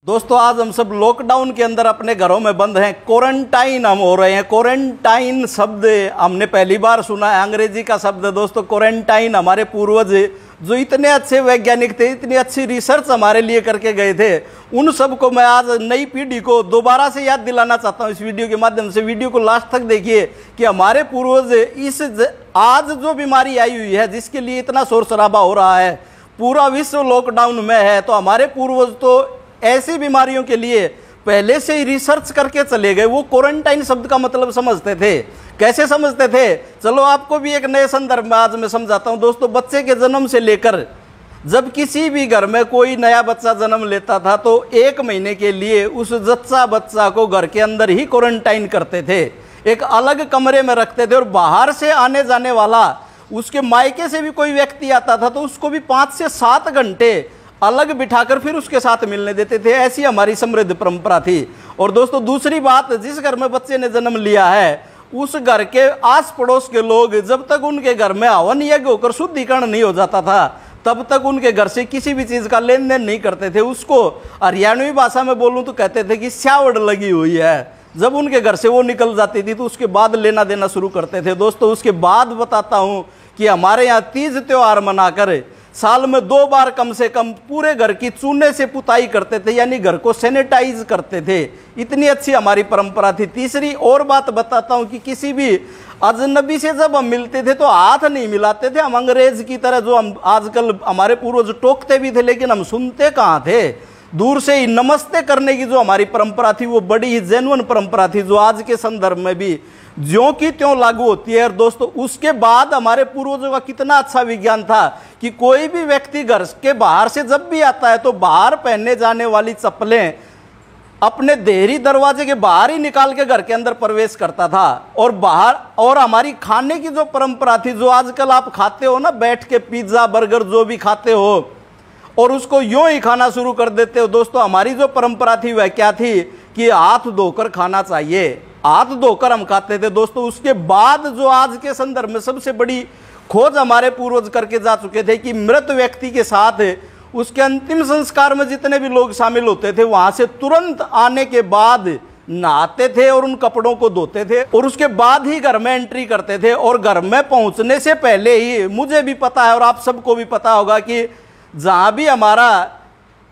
दोस्तों आज हम सब लॉकडाउन के अंदर अपने घरों में बंद हैं, क्वारंटाइन हम हो रहे हैं। क्वारंटाइन शब्द हमने पहली बार सुना है, अंग्रेजी का शब्द है दोस्तों क्वारंटाइन। हमारे पूर्वज जो इतने अच्छे वैज्ञानिक थे, इतनी अच्छी रिसर्च हमारे लिए करके गए थे, उन सब को मैं आज नई पीढ़ी को दोबारा से याद दिलाना चाहता हूँ इस वीडियो के माध्यम से। वीडियो को लास्ट तक देखिए कि हमारे पूर्वज इस आज जो बीमारी आई हुई है, जिसके लिए इतना शोर शराबा हो रहा है, पूरा विश्व लॉकडाउन में है, तो हमारे पूर्वज तो ऐसी बीमारियों के लिए पहले से ही रिसर्च करके चले गए। वो क्वारंटाइन शब्द का मतलब समझते थे। कैसे समझते थे, चलो आपको भी एक नए संदर्भ में आज मैं समझाता हूं। दोस्तों बच्चे के जन्म से लेकर जब किसी भी घर में कोई नया बच्चा जन्म लेता था तो 1 महीने के लिए उस जच्चा बच्चा को घर के अंदर ही क्वारंटाइन करते थे, एक अलग कमरे में रखते थे। और बाहर से आने जाने वाला, उसके मायके से भी कोई व्यक्ति आता था तो उसको भी 5 से 7 घंटे अलग बिठाकर फिर उसके साथ मिलने देते थे। ऐसी हमारी समृद्ध परंपरा थी। और दोस्तों दूसरी बात, जिस घर में बच्चे ने जन्म लिया है उस घर के आस पड़ोस के लोग जब तक उनके घर में हवन यज्ञ होकर शुद्धिकरण नहीं हो जाता था तब तक उनके घर से किसी भी चीज का लेन देन नहीं करते थे। उसको हरियाणवी भाषा में बोलूं तो कहते थे कि स्यावड़ लगी हुई है। जब उनके घर से वो निकल जाती थी तो उसके बाद लेना देना शुरू करते थे। दोस्तों उसके बाद बताता हूं कि हमारे यहाँ तीज त्योहार मनाकर साल में 2 बार कम से कम पूरे घर की चूने से पुताई करते थे, यानी घर को सैनिटाइज करते थे। इतनी अच्छी हमारी परंपरा थी। तीसरी और बात बताता हूं कि किसी भी अजनबी से जब हम मिलते थे तो हाथ नहीं मिलाते थे। हम अंग्रेज की तरह, जो हम आजकल हमारे पूर्वज टोकते भी थे लेकिन हम सुनते कहाँ थे, दूर से ही नमस्ते करने की जो हमारी परंपरा थी वो बड़ी ही जेन्युइन परंपरा थी, जो आज के संदर्भ में भी ज्यों की त्यों लागू होती है। और दोस्तों उसके बाद हमारे पूर्वजों का कितना अच्छा विज्ञान था कि कोई भी व्यक्ति घर के बाहर से जब भी आता है तो बाहर पहनने जाने वाली चप्पलें अपने देहरी दरवाजे के बाहर ही निकाल के घर के अंदर प्रवेश करता था। और बाहर, और हमारी खाने की जो परंपरा थी, जो आजकल आप खाते हो ना बैठ के, पिज्जा बर्गर जो भी खाते हो और उसको यूं ही खाना शुरू कर देते हो, दोस्तों हमारी जो परंपरा थी वह क्या थी कि हाथ धोकर खाना चाहिए। हाथ धोकर हम खाते थे। दोस्तों उसके बाद जो आज के संदर्भ में सबसे बड़ी खोज हमारे पूर्वज करके जा चुके थे कि मृत व्यक्ति के साथ उसके अंतिम संस्कार में जितने भी लोग शामिल होते थे वहां से तुरंत आने के बाद नहाते थे और उन कपड़ों को धोते थे और उसके बाद ही घर में एंट्री करते थे। और घर में पहुंचने से पहले ही मुझे भी पता है और आप सबको भी पता होगा कि जहां भी हमारा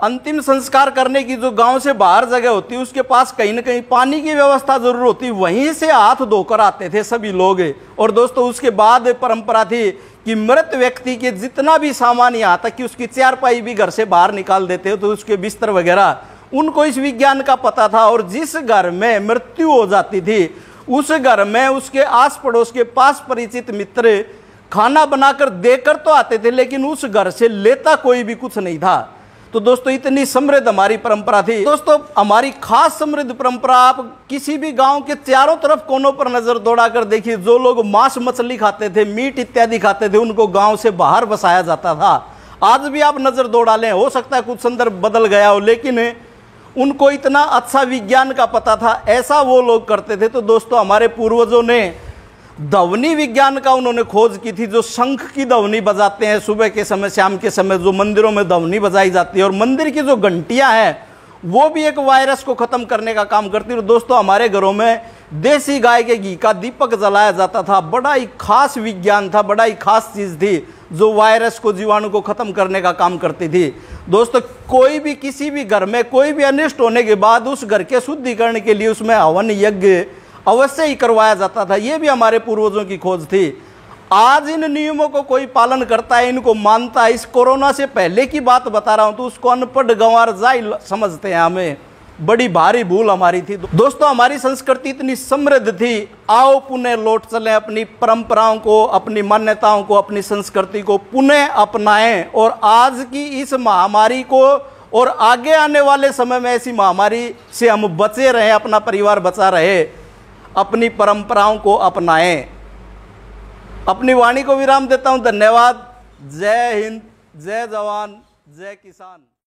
अंतिम संस्कार करने की जो गांव से बाहर जगह होती है उसके पास कहीं ना कहीं पानी की व्यवस्था जरूर होती, वहीं से हाथ धोकर आते थे सभी लोग। और दोस्तों उसके बाद परंपरा थी कि मृत व्यक्ति के जितना भी सामान, यहाँ तक कि उसकी चारपाई भी घर से बाहर निकाल देते हो, तो उसके बिस्तर वगैरह, उनको इस विज्ञान का पता था। और जिस घर में मृत्यु हो जाती थी उस घर में उसके आस पड़ोस के पास परिचित मित्र खाना बनाकर देकर तो आते थे लेकिन उस घर से लेता कोई भी कुछ नहीं था। तो दोस्तों इतनी समृद्ध हमारी परंपरा थी। दोस्तों हमारी खास समृद्ध परंपरा, आप किसी भी गांव के चारों तरफ कोनों पर नजर दौड़ाकर देखिए, जो लोग मांस मछली खाते थे, मीट इत्यादि खाते थे, उनको गांव से बाहर बसाया जाता था। आज भी आप नजर दौड़ा लें, हो सकता है कुछ संदर्भ बदल गया हो, लेकिन उनको इतना अच्छा विज्ञान का पता था, ऐसा वो लोग करते थे। तो दोस्तों हमारे पूर्वजों ने ध्वनि विज्ञान का उन्होंने खोज की थी। जो शंख की ध्वनि बजाते हैं सुबह के समय, शाम के समय जो मंदिरों में ध्वनि बजाई जाती है, और मंदिर की जो घंटियां हैं वो भी एक वायरस को खत्म करने का काम करती है। और दोस्तों हमारे घरों में देसी गाय के घी का दीपक जलाया जाता था। बड़ा ही खास विज्ञान था, बड़ा ही खास चीज थी जो वायरस को, जीवाणु को खत्म करने का काम करती थी। दोस्तों कोई भी किसी भी घर में कोई भी अनिष्ट होने के बाद उस घर के शुद्धिकरण के लिए उसमें हवन यज्ञ अवश्य ही करवाया जाता था। यह भी हमारे पूर्वजों की खोज थी। आज इन नियमों को कोई पालन करता है, इनको मानता है। इस कोरोना से पहले की बात बता रहा हूं तो उसको अनपढ़ गंवार जाई समझते हैं। हमें बड़ी भारी भूल हमारी थी। दोस्तों हमारी संस्कृति इतनी समृद्ध थी, आओ पुनः लौट चलें, अपनी परंपराओं को, अपनी मान्यताओं को, अपनी संस्कृति को पुनः अपनाएं और आज की इस महामारी को और आगे आने वाले समय में ऐसी महामारी से हम बचे रहें, अपना परिवार बचा रहे, अपनी परंपराओं को अपनाएं। अपनी वाणी को विराम देता हूं। धन्यवाद। जय हिंद, जय जवान, जय किसान।